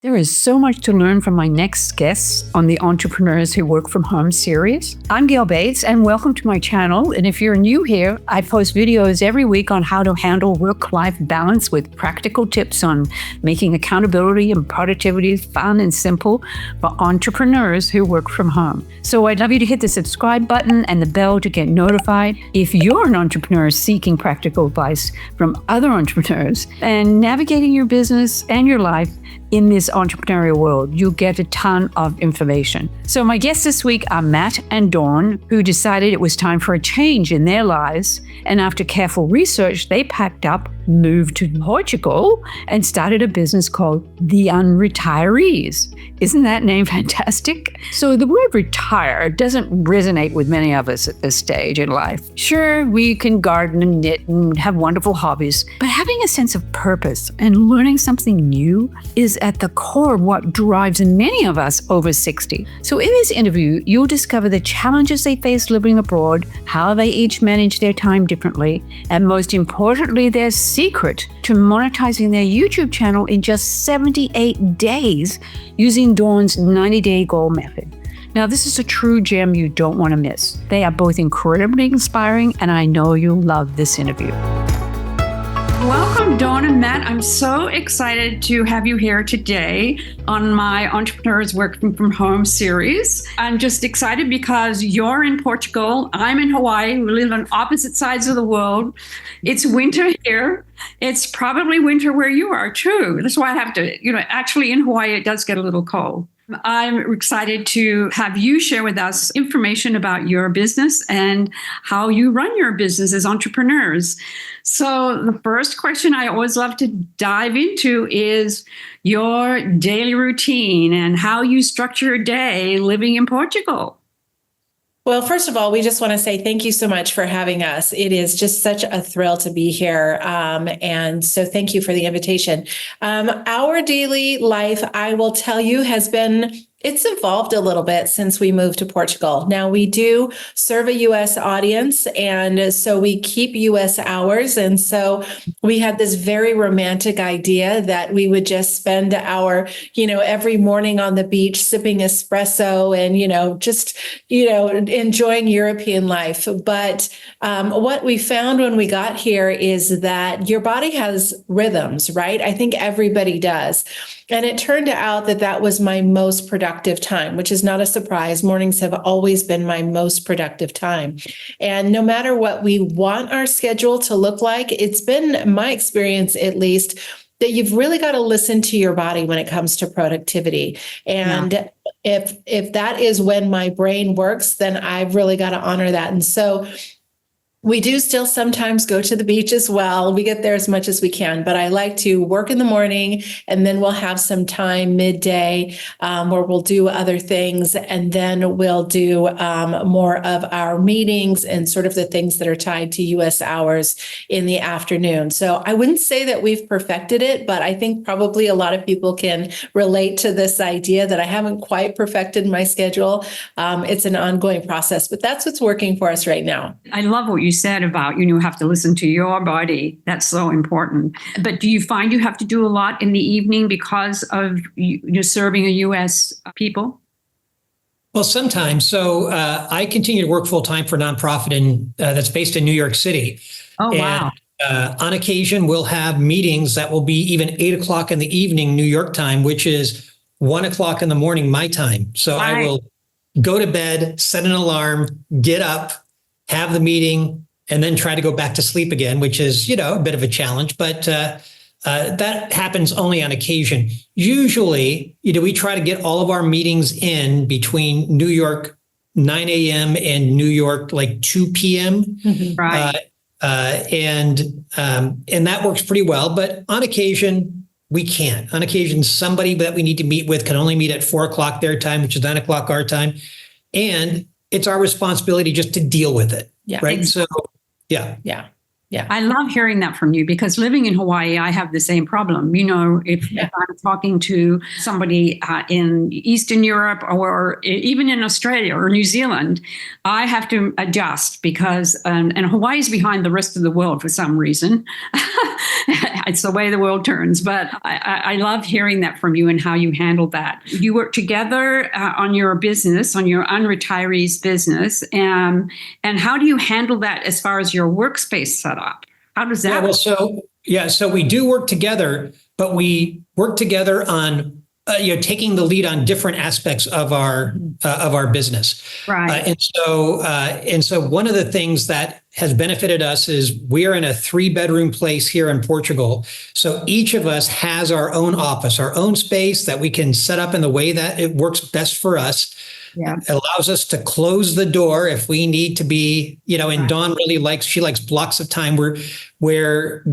There is so much to learn from my next guests on the Entrepreneurs Who Work From Home series. I'm Gale Bates, and welcome to my channel. And if you're new here, I post videos every week on how to handle work-life balance with practical tips on making accountability and productivity fun and simple for entrepreneurs who work from home. So I'd love you to hit the subscribe button and the bell to get notified if you're an entrepreneur seeking practical advice from other entrepreneurs and navigating your business and your life in this entrepreneurial world. You'll get a ton of information. So my guests this week are Matt and Dawn, who decided it was time for a change in their lives. And after careful research, they packed up, moved to Portugal, and started a business called the Unretirees. Isn't that name fantastic? So the word retire doesn't resonate with many of us at this stage in life. Sure, we can garden and knit and have wonderful hobbies, but having a sense of purpose and learning something new is at the core of what drives many of us over 60. So in this interview, you'll discover the challenges they face living abroad, how they each manage their time differently, and most importantly, their secret to monetizing their YouTube channel in just 78 days using Dawn's 90-day goal method. Now, this is a true gem you don't want to miss. They are both incredibly inspiring, and I know you'll love this interview. Welcome, Dawn and Matt. I'm so excited to have you here today on my Entrepreneurs Working From Home series. I'm just excited because you're in Portugal, I'm in Hawaii. We live on opposite sides of the world. It's winter here. It's probably winter where you are too. That's why I have to, actually in Hawaii, it does get a little cold. I'm excited to have you share with us information about your business and how you run your business as entrepreneurs. So the first question I always love to dive into is your daily routine and how you structure your day living in Portugal. Well, first of all, we just want to say thank you so much for having us. It is just such a thrill to be here. And so thank you for the invitation. Our daily life, I will tell you, it's evolved a little bit since we moved to Portugal. Now, we do serve a U.S. audience, and so we keep U.S. hours. And so we had this very romantic idea that we would just spend every morning on the beach sipping espresso and, enjoying European life. But what we found when we got here is that your body has rhythms, right? I think everybody does. And it turned out that was my most productive time, which is not a surprise. Mornings have always been my most productive time. And no matter what we want our schedule to look like, it's been my experience, at least, that you've really got to listen to your body when it comes to productivity. And if that is when my brain works, then I've really got to honor that. And so we do still sometimes go to the beach as well. We get there as much as we can, but I like to work in the morning, and then we'll have some time midday where we'll do other things. And then we'll do more of our meetings and sort of the things that are tied to U.S. hours in the afternoon. So I wouldn't say that we've perfected it, but I think probably a lot of people can relate to this idea that I haven't quite perfected my schedule. It's an ongoing process, but that's what's working for us right now. I love what you said about, you have to listen to your body. That's so important. But do you find you have to do a lot in the evening because of you serving a U.S. people? Well, sometimes. So I continue to work full time for a nonprofit that's based in New York City. Oh, wow. And on occasion, we'll have meetings that will be even 8 o'clock in the evening, New York time, which is 1 o'clock in the morning, my time. So right. I will go to bed, set an alarm, get up, have the meeting, and then try to go back to sleep again, which is, a bit of a challenge, but that happens only on occasion. Usually, we try to get all of our meetings in between New York 9 a.m. and New York like 2 p.m. Mm-hmm. Right. And that works pretty well, but on occasion, we can't. On occasion, somebody that we need to meet with can only meet at 4 o'clock their time, which is 9 o'clock our time. And it's our responsibility just to deal with it. Yeah. Right. So, yeah. I love hearing that from you, because living in Hawaii, I have the same problem. If I'm talking to somebody in Eastern Europe or even in Australia or New Zealand, I have to adjust because, and Hawaii is behind the rest of the world for some reason. It's the way the world turns. But I love hearing that from you and how you handle that. You work together on your business, on your Unretirees business. And how do you handle that as far as your workspace setup? How does that work? So we do work together, but we work together on taking the lead on different aspects of our business. Right. And so one of the things that has benefited us is we are in a 3-bedroom place here in Portugal. So each of us has our own office, our own space that we can set up in the way that it works best for us. Yeah. It allows us to close the door if we need to be, and Dawn really likes blocks of time where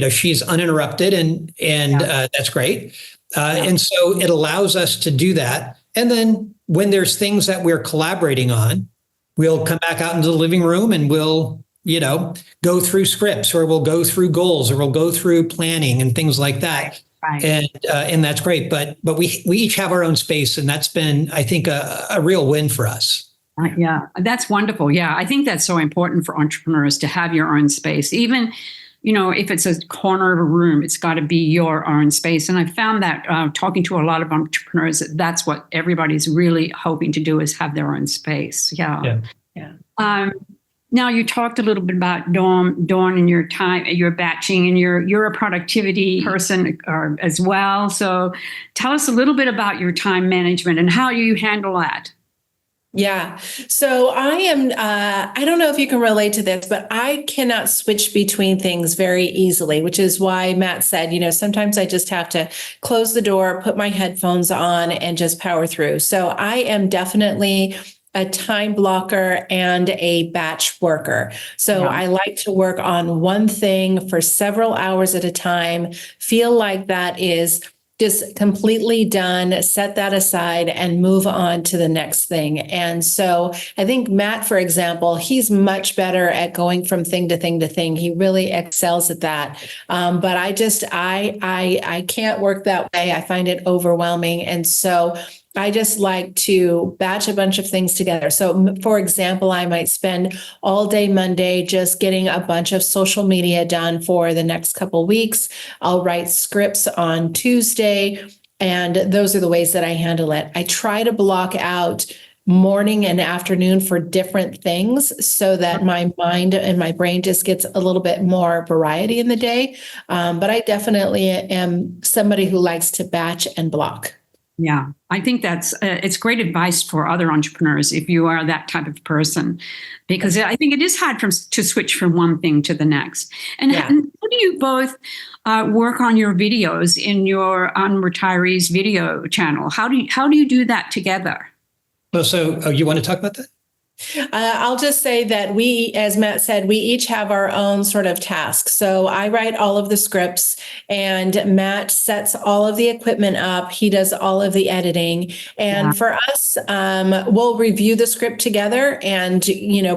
she's uninterrupted and that's great. And so it allows us to do that. And then when there's things that we're collaborating on, we'll come back out into the living room and we'll, go through scripts, or we'll go through goals, or we'll go through planning and things like that. Right. And that's great. But we each have our own space, and that's been, I think, a real win for us. Yeah, that's wonderful. Yeah, I think that's so important for entrepreneurs to have your own space. Even if it's a corner of a room, it's got to be your own space. And I found that talking to a lot of entrepreneurs, that's what everybody's really hoping to do, is have their own space. Yeah. Now, you talked a little bit about Dawn and your time, your batching, and you're a productivity person as well. So tell us a little bit about your time management and how you handle that. Yeah. So I am, I don't know if you can relate to this, but I cannot switch between things very easily, which is why Matt said, sometimes I just have to close the door, put my headphones on, and just power through. So I am definitely a time blocker and a batch worker. So I like to work on one thing for several hours at a time, feel like that is just completely done, set that aside, and move on to the next thing. And so I think Matt, for example, he's much better at going from thing to thing to thing. He really excels at that. But I can't work that way. I find it overwhelming. And so I just like to batch a bunch of things together. So, for example, I might spend all day Monday just getting a bunch of social media done for the next couple of weeks. I'll write scripts on Tuesday, and those are the ways that I handle it. I try to block out morning and afternoon for different things so that my mind and my brain just gets a little bit more variety in the day. But I definitely am somebody who likes to batch and block. Yeah, I think it's great advice for other entrepreneurs if you are that type of person, because I think it is hard to switch from one thing to the next. And how do you both work on your videos in your Unretirees video channel? How do you do that together? Well, so you want to talk about that? I'll just say that we, as Matt said, we each have our own sort of tasks. So I write all of the scripts, and Matt sets all of the equipment up. He does all of the editing. And for us, we'll review the script together and,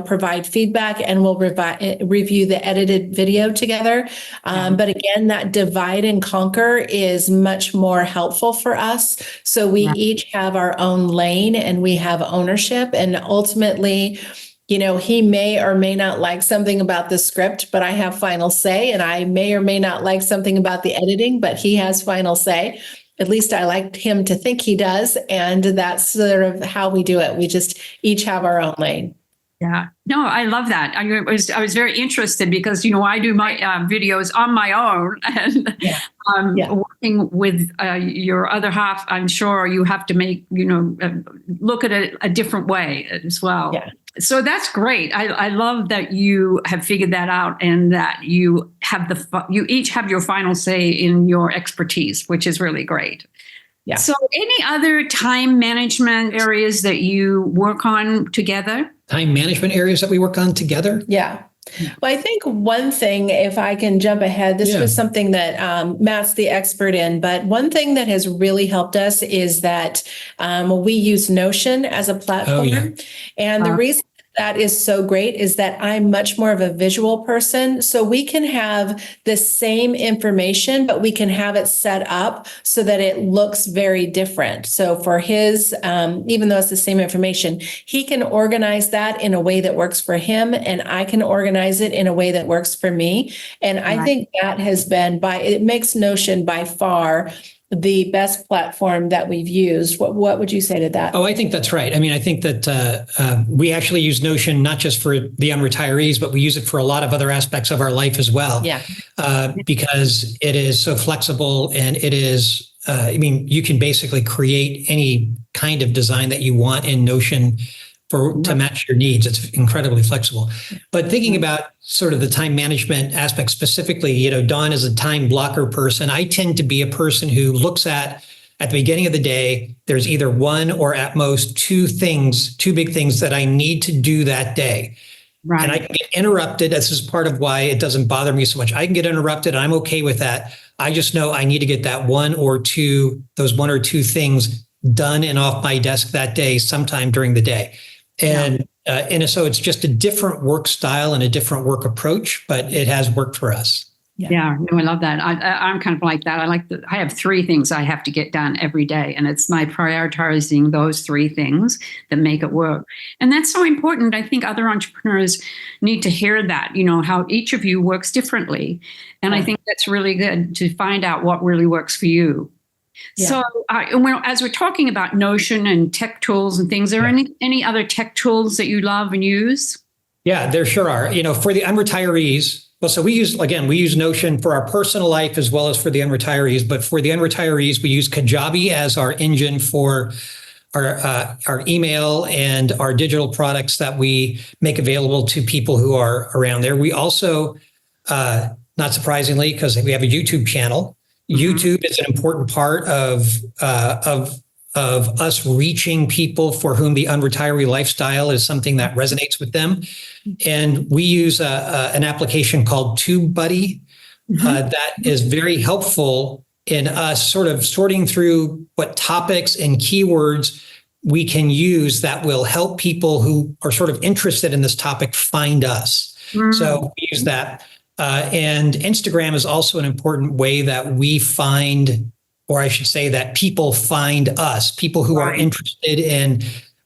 provide feedback, and we'll review the edited video together. But again, that divide and conquer is much more helpful for us. So we each have our own lane, and we have ownership, and ultimately, he may or may not like something about the script, but I have final say. And I may or may not like something about the editing, but he has final say. At least I like him to think he does. And that's sort of how we do it. We just each have our own lane. Yeah, no, I love that. I was very interested because, I do my videos on my own, and working with your other half, I'm sure you have to make, look at it a different way as well. Yeah. So that's great. I love that you have figured that out, and that you have you each have your final say in your expertise, which is really great. Yeah. So any other time management areas that you work on together? Time management areas that we work on together? Yeah. Well, I think one thing, if I can jump ahead, this was something that Matt's the expert in, but one thing that has really helped us is that we use Notion as a platform. And the reason that is so great is that I'm much more of a visual person. So we can have the same information, but we can have it set up so that it looks very different. So for his, even though it's the same information, he can organize that in a way that works for him, and I can organize it in a way that works for me. And I think that has been it makes Notion by far the best platform that we've used. What would you say to that? Oh, I think that's right. I mean, I think that we actually use Notion not just for the unretirees, but we use it for a lot of other aspects of our life as well. Yeah. Because it is so flexible, and it is, you can basically create any kind of design that you want in Notion to match your needs. It's incredibly flexible. But thinking about sort of the time management aspect specifically, Dawn is a time blocker person. I tend to be a person who looks at the beginning of the day, there's either one or at most two big things that I need to do that day. Right. And I can get interrupted. This is part of why it doesn't bother me so much. I can get interrupted. I'm okay with that. I just know I need to get those one or two things done and off my desk that day sometime during the day. And so it's just a different work style and a different work approach, but it has worked for us. Yeah, no, I love that. I'm kind of like that. I have 3 things I have to get done every day, and it's my prioritizing those 3 things that make it work. And that's so important. I think other entrepreneurs need to hear that, how each of you works differently. And I think that's really good to find out what really works for you. Yeah. So as we're talking about Notion and tech tools and things, are there any other tech tools that you love and use? Yeah, there sure are. For the unretirees, well, so we use Notion for our personal life as well as for the unretirees. But for the unretirees, we use Kajabi as our engine for our email and our digital products that we make available to people who are around there. We also, not surprisingly, because we have a YouTube channel. YouTube is an important part of us reaching people for whom the unretiree lifestyle is something that resonates with them. And we use an application called TubeBuddy that is very helpful in us sort of sorting through what topics and keywords we can use that will help people who are sort of interested in this topic find us. So we use that. And Instagram is also an important way that we find, or I should say that people find us, people who are interested in,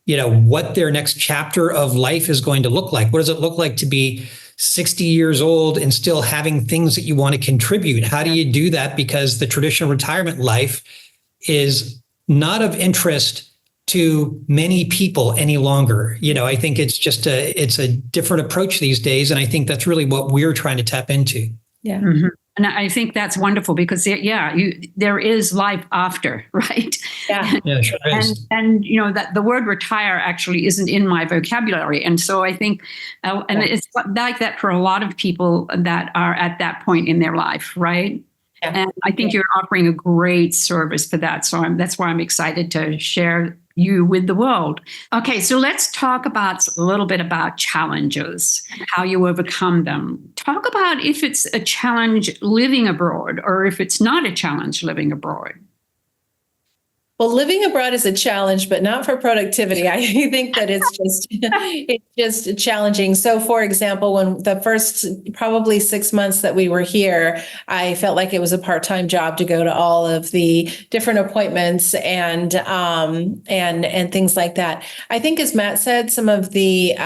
what their next chapter of life is going to look like. What does it look like to be 60 years old and still having things that you want to contribute? How do you do that? Because the traditional retirement life is not of interest to many people any longer. I think it's a different approach these days. And I think that's really what we're trying to tap into. Yeah. And I think that's wonderful because there is life after, right? Yeah, sure is. And that the word retire actually isn't in my vocabulary. And so I think, it's like that for a lot of people that are at that point in their life, right? Yeah. And I think you're offering a great service for that. So that's why I'm excited to share you with the world. Okay, so let's talk a little bit about challenges, how you overcome them. Talk about if it's a challenge living abroad or if it's not a challenge living abroad. Well, living abroad is a challenge, but not for productivity. I think that it's just challenging. So, for example, when the first probably 6 months that we were here, I felt like it was a part-time job to go to all of the different appointments and things like that. I think, as Matt said, some of the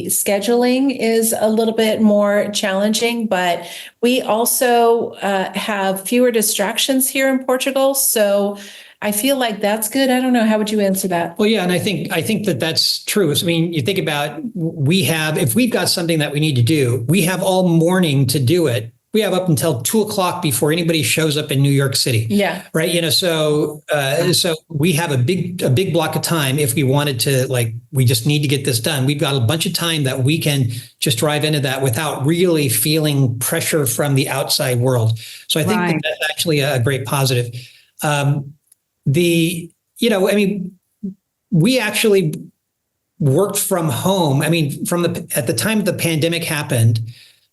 scheduling is a little bit more challenging, but we also have fewer distractions here in Portugal. So I feel like that's good. I don't know. How would you answer that? Well, yeah. And I think that that's true. I mean, you think about, if we've got something that we need to do, we have all morning to do it. We have up until 2:00 before anybody shows up in New York City. Yeah. Right. So we have a big block of time. If we wanted to, we just need to get this done. We've got a bunch of time that we can just drive into that without really feeling pressure from the outside world. So I think that's actually a great positive. We actually worked from home. I mean, at the time the pandemic happened,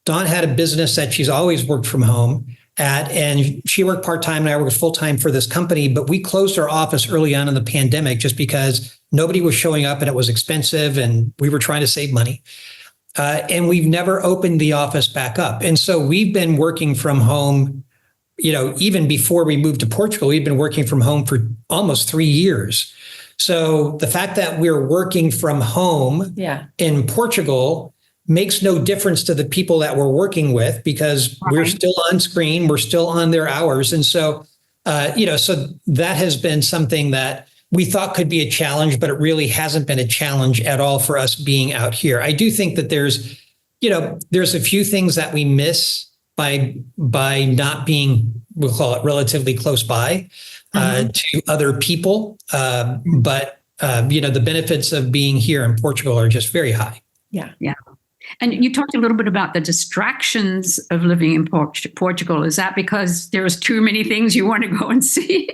Dawn had a business that she's always worked from home. and she worked part-time and I worked full-time for this company, but we closed our office early on in the pandemic just because nobody was showing up and it was expensive and we were trying to save money. And we've never opened the office back up. And so we've been working from home, even before we moved to Portugal, we've been working from home for almost 3 years. So the fact that we're working from home in Portugal makes no difference to the people that we're working with because we're still on screen, we're still on their hours. And so, so that has been something that we thought could be a challenge, but it really hasn't been a challenge at all for us being out here. I do think that there's a few things that we miss by not being, we'll call it relatively close by to other people. But the benefits of being here in Portugal are just very high. Yeah. And you talked a little bit about the distractions of living in Portugal. Is that because there's too many things you want to go and see?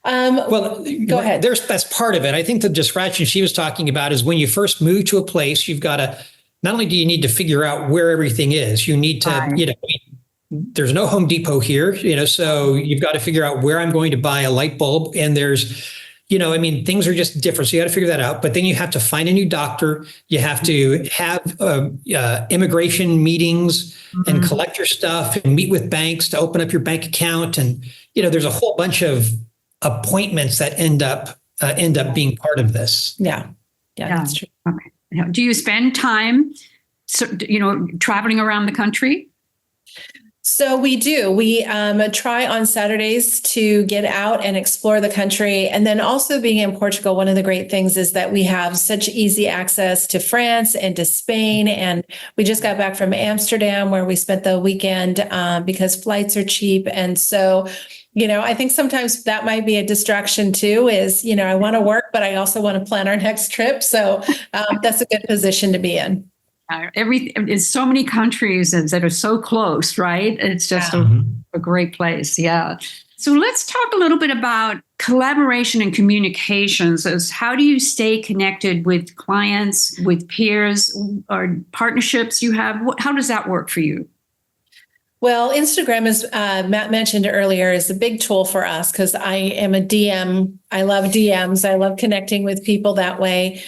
Well, go ahead. That's part of it. I think the distraction she was talking about is when you first move to a place, you've got to, not only do you need to figure out where everything is, you need to, there's no Home Depot here, so you've got to figure out where I'm going to buy a light bulb. And there's, things are just different. So you got to figure that out. But then you have to find a new doctor. You have to have immigration meetings and collect your stuff and meet with banks to open up your bank account. And, there's a whole bunch of appointments that end up being part of this. Yeah, that's true. Okay. Do you spend time, traveling around the country? So we do. We try on Saturdays to get out and explore the country. And then also being in Portugal, one of the great things is that we have such easy access to France and to Spain. And we just got back from Amsterdam where we spent the weekend because flights are cheap. And so I think sometimes that might be a distraction too, is, I want to work, but I also want to plan our next trip. So that's a good position to be in. There's so many countries that are so close, right? It's just a great place. Yeah. So let's talk a little bit about collaboration and communications. How do you stay connected with clients, with peers, or partnerships you have? How does that work for you? Well, Instagram, as Matt mentioned earlier, is a big tool for us because I am a DM. I love DMs. I love connecting with people that way.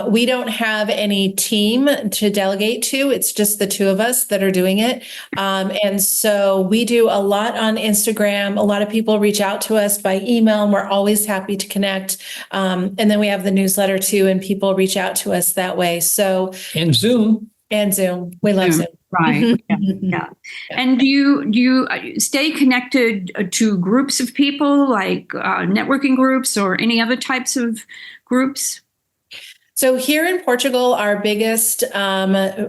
We don't have any team to delegate to. It's just the two of us that are doing it. And so we do a lot on Instagram. A lot of people reach out to us by email, and we're always happy to connect. And then we have the newsletter too, and people reach out to us that way. So and Zoom. We love Zoom. Right. Yeah. And do you stay connected to groups of people, like networking groups or any other types of groups? So here in Portugal, our biggest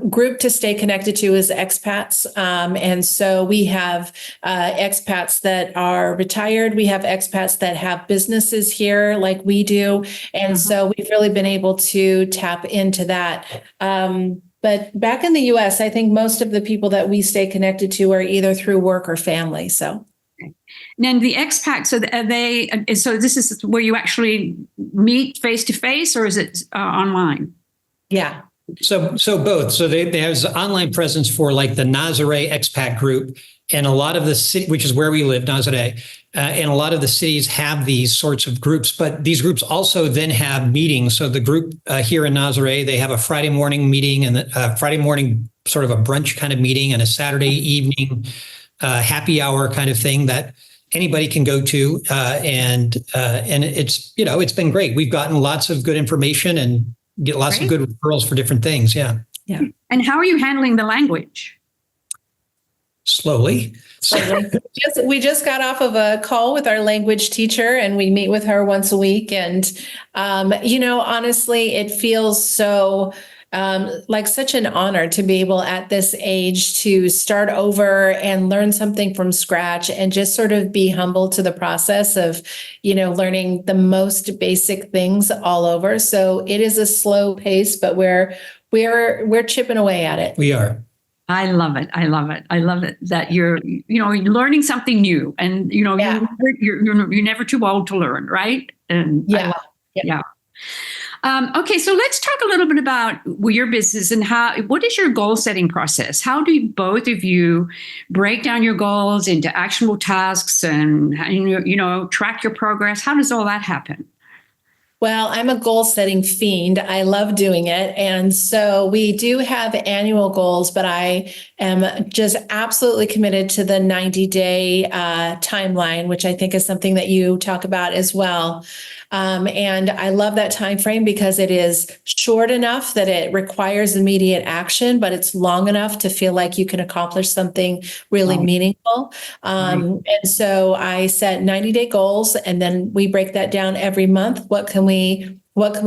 group to stay connected to is expats. And so we have expats that are retired. We have expats that have businesses here like we do. And so we've really been able to tap into that. But back in the US, I think most of the people that we stay connected to are either through work or family. So. And then the expats, so this is where you actually meet face to face, or is it online? Yeah. So both. So there's an online presence for like the Nazaré expat group, and a lot of the city, which is where we live, Nazaré, and a lot of the cities have these sorts of groups. But these groups also then have meetings. So the group here in Nazaré, they have a Friday morning meeting and a Friday morning sort of a brunch kind of meeting, and a Saturday evening happy hour kind of thing that anybody can go to. And it's it's been great. We've gotten lots of good information and get lots of good referrals for different things. Yeah. And how are you handling the language? Slowly. We just got off of a call with our language teacher, and we meet with her once a week. And, honestly, it feels so like such an honor to be able at this age to start over and learn something from scratch and just sort of be humble to the process of, learning the most basic things all over. So it is a slow pace, but we're chipping away at it. We are. I love it. I love it that you're learning something new, and you're never too old to learn, right? And yeah. Okay, so let's talk a little bit about your business and what is your goal setting process? How do both of you break down your goals into actionable tasks and track your progress? How does all that happen? Well, I'm a goal setting fiend. I love doing it. And so we do have annual goals, but I am just absolutely committed to the 90-day timeline, which I think is something that you talk about as well. And I love that time frame because it is short enough that it requires immediate action, but it's long enough to feel like you can accomplish something really meaningful. And so I set 90-day goals, and then we break that down every month. What can we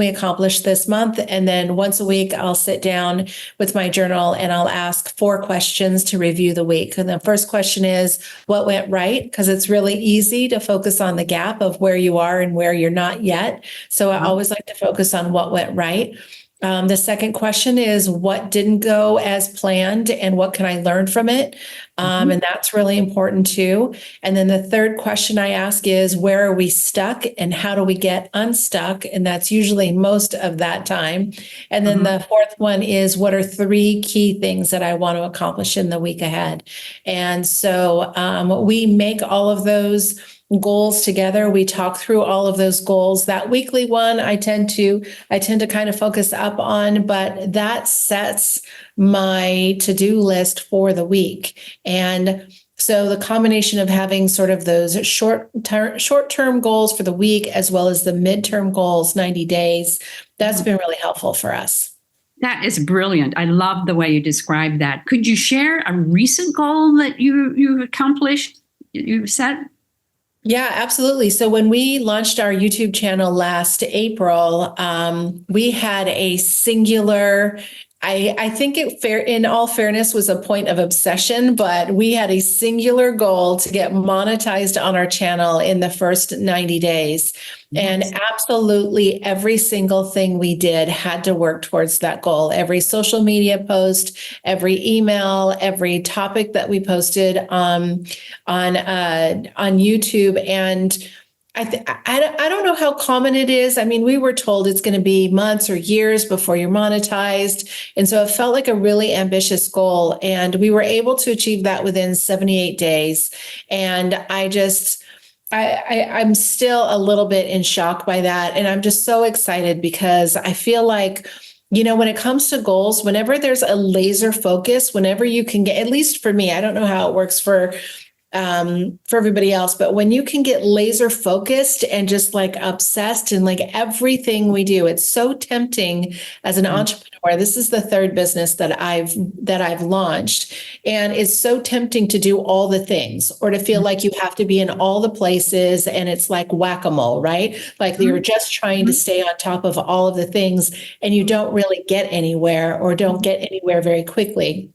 accomplish this month? And then once a week, I'll sit down with my journal and I'll ask 4 questions to review the week. And the first question is, what went right? Because it's really easy to focus on the gap of where you are and where you're not yet. So I always like to focus on what went right. The second question is, what didn't go as planned and what can I learn from it? And that's really important too. And then the third question I ask is, where are we stuck and how do we get unstuck? And that's usually most of that time. And then the fourth one is, what are 3 key things that I want to accomplish in the week ahead? And so we make all of those goals together. We talk through all of those goals. That weekly one, I tend to kind of focus up on, but that sets my to-do list for the week. And so the combination of having sort of those short-term goals for the week, as well as the midterm goals, 90 days, that's been really helpful for us. That is brilliant. I love the way you described that. Could you share a recent goal that you accomplished, you set? Yeah, absolutely. So when we launched our YouTube channel last April, we had a singular, I think in all fairness, was a point of obsession, but we had a singular goal to get monetized on our channel in the first 90 days. And absolutely every single thing we did had to work towards that goal. Every social media post, every email, every topic that we posted on YouTube. And I don't know how common it is. I mean, we were told it's going to be months or years before you're monetized. And so it felt like a really ambitious goal. And we were able to achieve that within 78 days. And I'm still a little bit in shock by that. And I'm just so excited because I feel like, when it comes to goals, whenever there's a laser focus, whenever you can get, at least for me, I don't know how it works for everybody else, but when you can get laser focused and just like obsessed in like everything we do, it's so tempting as an entrepreneur. This is the 3rd business that I've launched, and it's so tempting to do all the things or to feel like you have to be in all the places, and it's like whack-a-mole, right? Like you're just trying to stay on top of all of the things and you don't really get anywhere or don't get anywhere very quickly.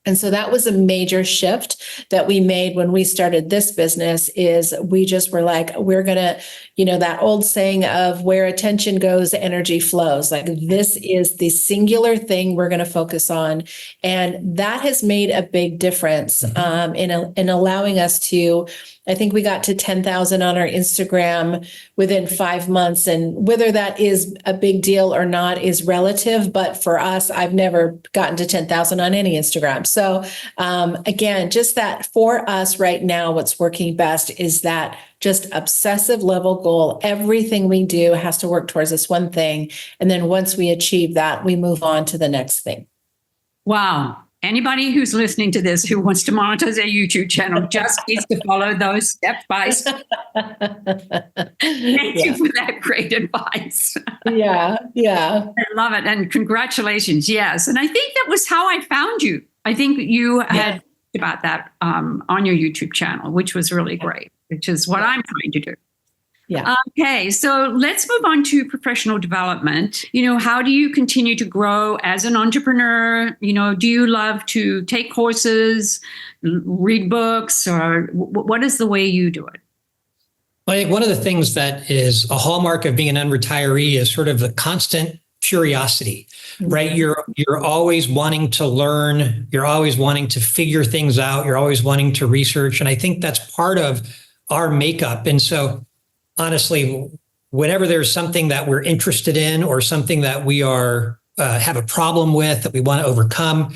And so that was a major shift that we made when we started this business. Is we just were like, we're going to, that old saying of where attention goes, energy flows. Like, this is the singular thing we're going to focus on. And that has made a big difference in allowing us to, I think we got to 10,000 on our Instagram within 5 months. And whether that is a big deal or not is relative. But for us, I've never gotten to 10,000 on any Instagram. So again, just that for us right now, what's working best is that just obsessive level goal. Everything we do has to work towards this one thing. And then once we achieve that, we move on to the next thing. Wow. Anybody who's listening to this who wants to monetize their YouTube channel just needs to follow those step by step. Thank you for that great advice. Yeah. I love it. And congratulations. Yes. And I think that was how I found you. I think you had about that on your YouTube channel, which was really great, which is what I'm trying to do. Yeah. Okay, so let's move on to professional development. How do you continue to grow as an entrepreneur? Do you love to take courses, read books, or what is the way you do it? Well, I think one of the things that is a hallmark of being an unretiree is sort of the constant curiosity, right? You're always wanting to learn. You're always wanting to figure things out. You're always wanting to research. And I think that's part of our makeup. And so honestly, whenever there's something that we're interested in or something that we are have a problem with that we want to overcome,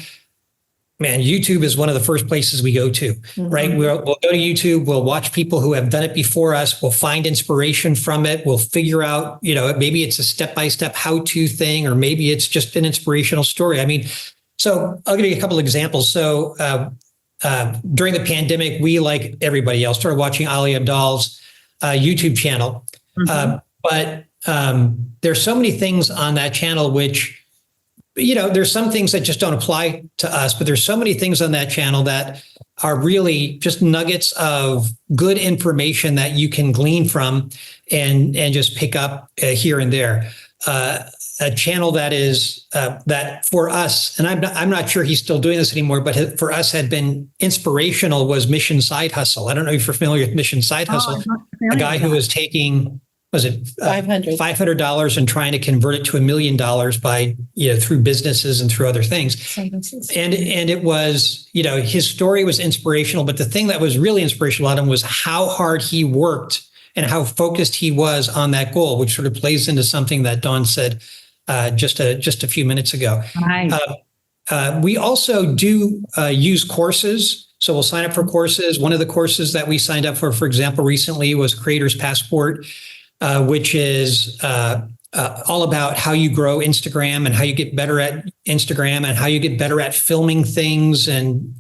man, YouTube is one of the first places we go to, right? We'll go to YouTube, we'll watch people who have done it before us, we'll find inspiration from it, we'll figure out, maybe it's a step-by-step how-to thing, or maybe it's just an inspirational story. I mean, so I'll give you a couple of examples. So during the pandemic, we, like everybody else, started watching Ali Abdaal's YouTube channel. But there's so many things on that channel which, there's some things that just don't apply to us, but there's so many things on that channel that are really just nuggets of good information that you can glean from and just pick up here and there. A channel that is that for us, and I'm not sure he's still doing this anymore, but for us had been inspirational, was Mission Side Hustle. I don't know if you're familiar with Mission Side Hustle. A guy who was taking, was it $500 and trying to convert it to $1 million by, through businesses and through other things. And it was, his story was inspirational, but the thing that was really inspirational about him was how hard he worked and how focused he was on that goal, which sort of plays into something that Dawn said just a few minutes ago. Right. We also do use courses. So we'll sign up for courses. One of the courses that we signed up for example, recently was Creator's Passport, which is all about how you grow Instagram and how you get better at Instagram and how you get better at filming things and,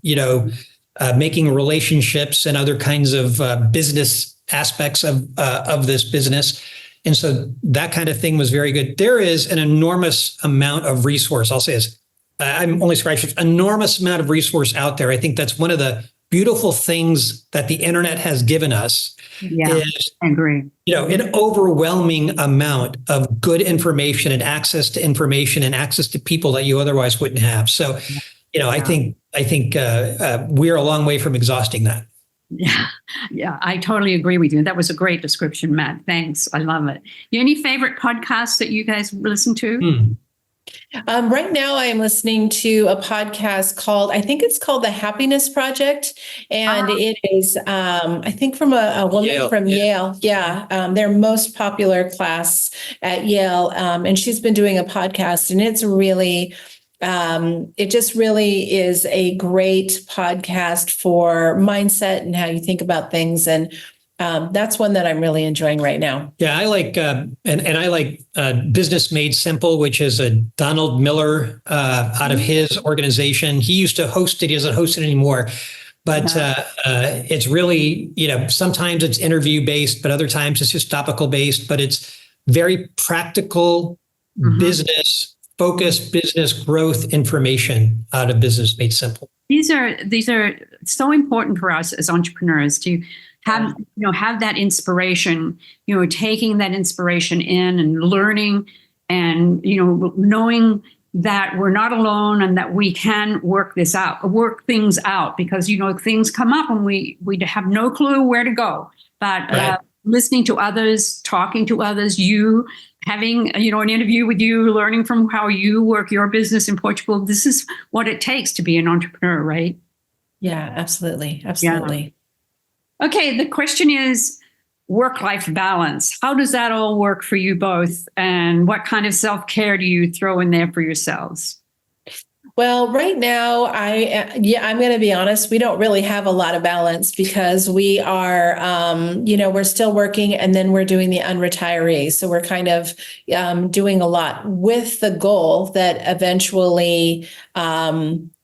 making relationships and other kinds of business aspects of this business. And so that kind of thing was very good. There is an enormous amount of resource. I'll say this, I'm only scratching, enormous amount of resource out there. I think that's one of the beautiful things that the internet has given us. Yeah, is, I agree. An overwhelming amount of good information and access to information and access to people that you otherwise wouldn't have. So, I think we're a long way from exhausting that. Yeah, I totally agree with you. That was a great description, Matt. Thanks. I love it. Any favorite podcasts that you guys listen to? Right now, I am listening to a podcast called The Happiness Project. And it is, I think, from a woman from Yale. Yeah. Their most popular class at Yale. And she's been doing a podcast, and it's really, it just really is a great podcast for mindset and how you think about things. And that's one that I'm really enjoying right now. Yeah, I like and I like Business Made Simple, which is a Donald Miller out of his organization. He used to host it; he doesn't host it anymore. But it's really, sometimes it's interview based, but other times it's just topical based. But it's very practical business focused business growth information out of Business Made Simple. These are so important for us as entrepreneurs to have that inspiration, taking that inspiration in and learning and, knowing that we're not alone and that we can work things out because, things come up and we have no clue where to go. But listening to others, talking to others, you having, an interview with you, learning from how you work your business in Portugal, this is what it takes to be an entrepreneur, right? Yeah, absolutely. Absolutely. Yeah. Okay, the question is work-life balance. How does that all work for you both? And what kind of self-care do you throw in there for yourselves? Well, right now, I'm going to be honest, we don't really have a lot of balance because we are, we're still working and then we're doing the Unretirees. So we're kind of doing a lot with the goal that eventually,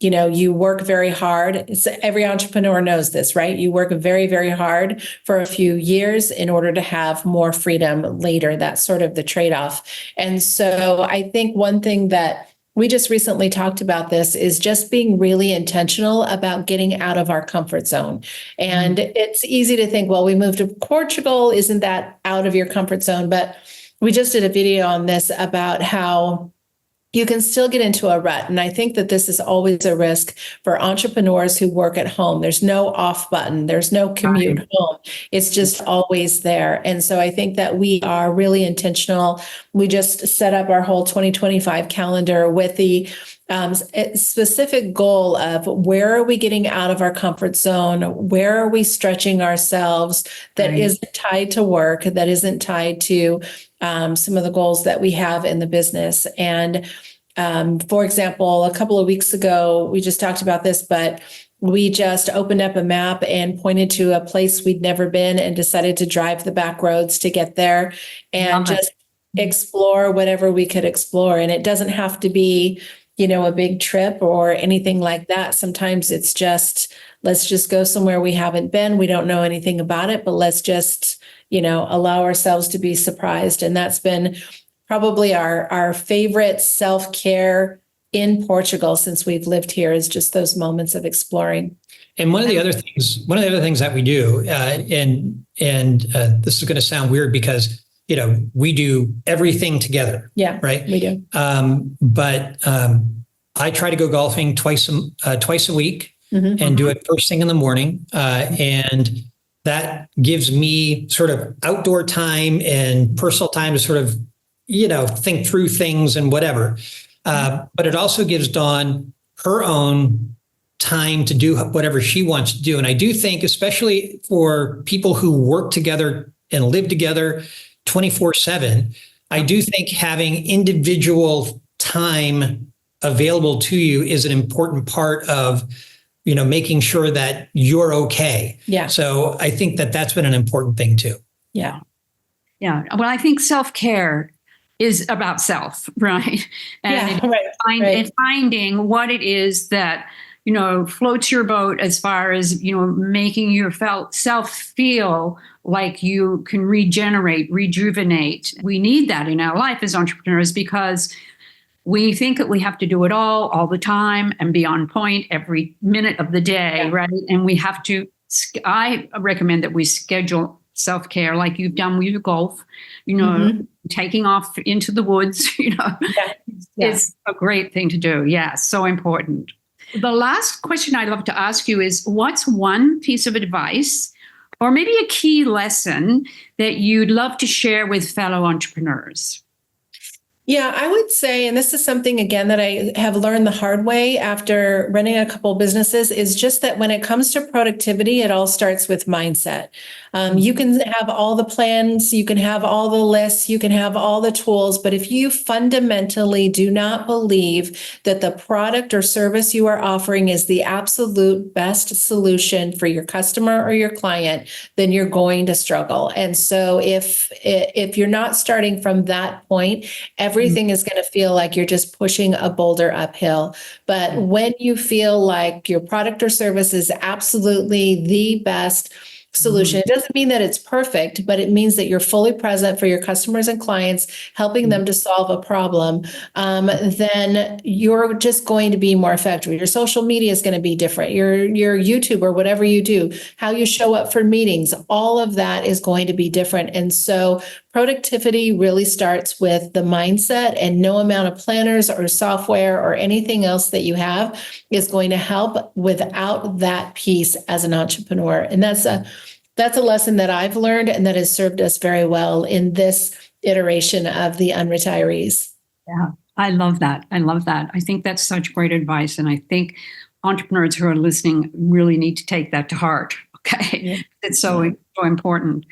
you work very hard. Every entrepreneur knows this, right? You work very, very hard for a few years in order to have more freedom later. That's sort of the trade-off. And so I think one thing that we just recently talked about this is just being really intentional about getting out of our comfort zone. And it's easy to think, well, we moved to Portugal. Isn't that out of your comfort zone? But we just did a video on this about how you can still get into a rut. And I think that this is always a risk for entrepreneurs who work at home. There's no off button. There's no commute home. It's just always there. And so I think that we are really intentional. We just set up our whole 2025 calendar with the specific goal of where are we getting out of our comfort zone? Where are we stretching ourselves that Right. isn't tied to work, that isn't tied to some of the goals that we have in the business? And for example, a couple of weeks ago, we just talked about this, but we just opened up a map and pointed to a place we'd never been and decided to drive the back roads to get there and Love it. just explore whatever we could explore. And it doesn't have to be, a big trip or anything like that. Sometimes it's just, let's just go somewhere we haven't been. We don't know anything about it, but let's just, allow ourselves to be surprised. And that's been probably our favorite self-care in Portugal since we've lived here, is just those moments of exploring. And one of the other things that we do, and this is going to sound weird because we do everything together. Yeah, right. We do. But I try to go golfing twice a week and do it first thing in the morning, and that gives me sort of outdoor time and personal time to sort of think through things and whatever. But it also gives Dawn her own time to do whatever she wants to do. And I do think, especially for people who work together and live together 24/7, I do think having individual time available to you is an important part of, making sure that you're okay. Yeah. So I think that that's been an important thing too. Yeah. Yeah. Well, I think self-care is about self, right? And and finding what it is that, floats your boat as far as, making your self feel like you can regenerate, rejuvenate. We need that in our life as entrepreneurs because we think that we have to do it all the time and be on point every minute of the day, right? And we have to, I recommend that we schedule self-care like you've done with your golf, taking off into the woods, it's a great thing to do. Yeah, so important. The last question I'd love to ask you is, what's one piece of advice or maybe a key lesson that you'd love to share with fellow entrepreneurs? Yeah, I would say, and this is something, again, that I have learned the hard way after running a couple of businesses, is just that when it comes to productivity, it all starts with mindset. You can have all the plans, you can have all the lists, you can have all the tools, but if you fundamentally do not believe that the product or service you are offering is the absolute best solution for your customer or your client, then you're going to struggle. And so if you're not starting from that point, everything is going to feel like you're just pushing a boulder uphill. But when you feel like your product or service is absolutely the best solution, it doesn't mean that it's perfect, but it means that you're fully present for your customers and clients, helping them to solve a problem, then you're just going to be more effective. Your social media is going to be different. Your YouTube or whatever you do, how you show up for meetings, all of that is going to be different. And so productivity really starts with the mindset, and no amount of planners or software or anything else that you have is going to help without that piece as an entrepreneur. And that's a lesson that I've learned and that has served us very well in this iteration of the Unretirees. Yeah, I love that. I think that's such great advice. And I think entrepreneurs who are listening really need to take that to heart. Okay. Yeah. It's so important.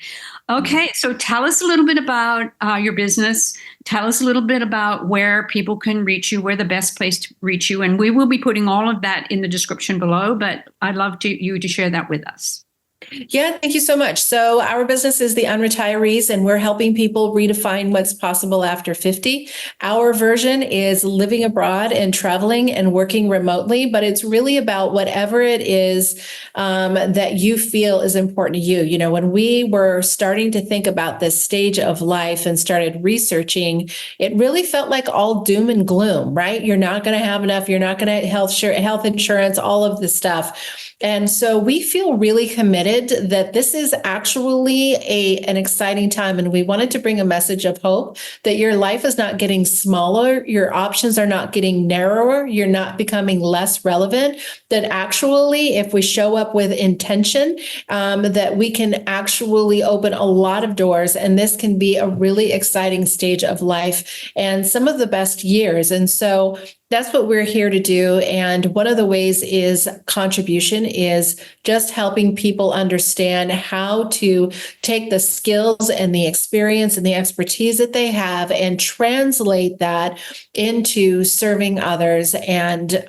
Okay. So tell us a little bit about your business. Tell us a little bit about where people can reach you, where the best place to reach you. And we will be putting all of that in the description below, but I'd love you to share that with us. Yeah, thank you so much. So our business is the Unretirees, and we're helping people redefine what's possible after 50. Our version is living abroad and traveling and working remotely, but it's really about whatever it is that you feel is important to you. You know, when we were starting to think about this stage of life and started researching, it really felt like all doom and gloom, right? You're not going to have enough. You're not going to have health insurance, all of this stuff. And so we feel really committed that this is actually an exciting time. And we wanted to bring a message of hope that your life is not getting smaller. Your options are not getting narrower. You're not becoming less relevant. That actually, if we show up with intention, that we can actually open a lot of doors. And this can be a really exciting stage of life and some of the best years. And so that's what we're here to do. And one of the ways is contribution is just helping people understand how to take the skills and the experience and the expertise that they have and translate that into serving others and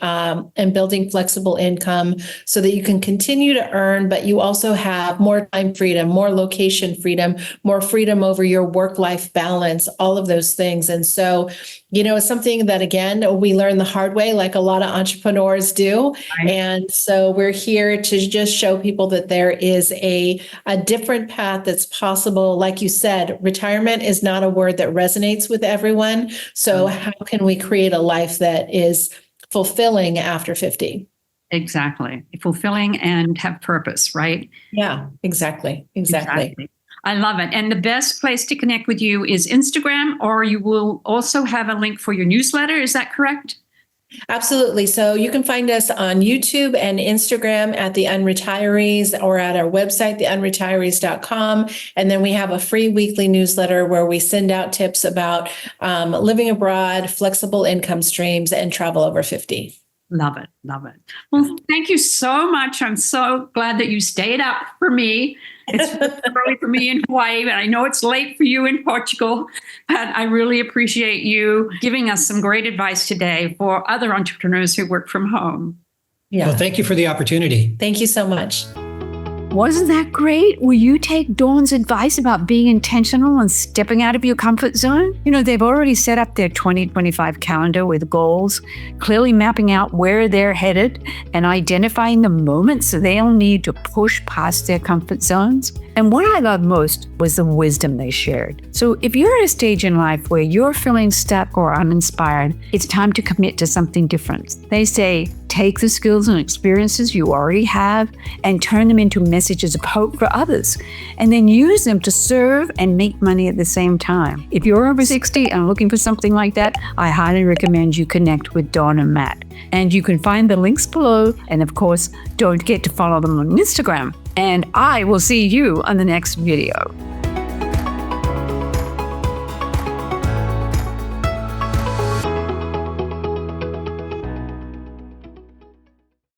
building flexible income so that you can continue to earn, but you also have more time freedom, more location freedom, more freedom over your work-life balance, all of those things. And so, it's something that, again, we learn the hard way, like a lot of entrepreneurs do. Right. And so we're here to just show people that there is a different path that's possible. Like you said, retirement is not a word that resonates with everyone. So how can we create a life that is fulfilling after 50? Exactly. Fulfilling and have purpose, right? Yeah, exactly. I love it. And the best place to connect with you is Instagram, or you will also have a link for your newsletter. Is that correct? Absolutely. So you can find us on YouTube and Instagram at the Unretirees or at our website, theunretirees.com. And then we have a free weekly newsletter where we send out tips about living abroad, flexible income streams, and travel over 50. Love it. Well, thank you so much. I'm so glad that you stayed up for me. It's early for me in Hawaii, but I know it's late for you in Portugal. But I really appreciate you giving us some great advice today for other entrepreneurs who work from home. Yeah. Well, thank you for the opportunity. Thank you so much. Wasn't that great? Will you take Dawn's advice about being intentional and stepping out of your comfort zone? They've already set up their 2025 calendar with goals, clearly mapping out where they're headed and identifying the moments they'll need to push past their comfort zones. And what I loved most was the wisdom they shared. So if you're at a stage in life where you're feeling stuck or uninspired, it's time to commit to something different. They say, take the skills and experiences you already have and turn them into messages of hope for others, and then use them to serve and make money at the same time. If you're over 60 and looking for something like that, I highly recommend you connect with Dawn and Matt. And you can find the links below. And of course, don't forget to follow them on Instagram. And I will see you on the next video.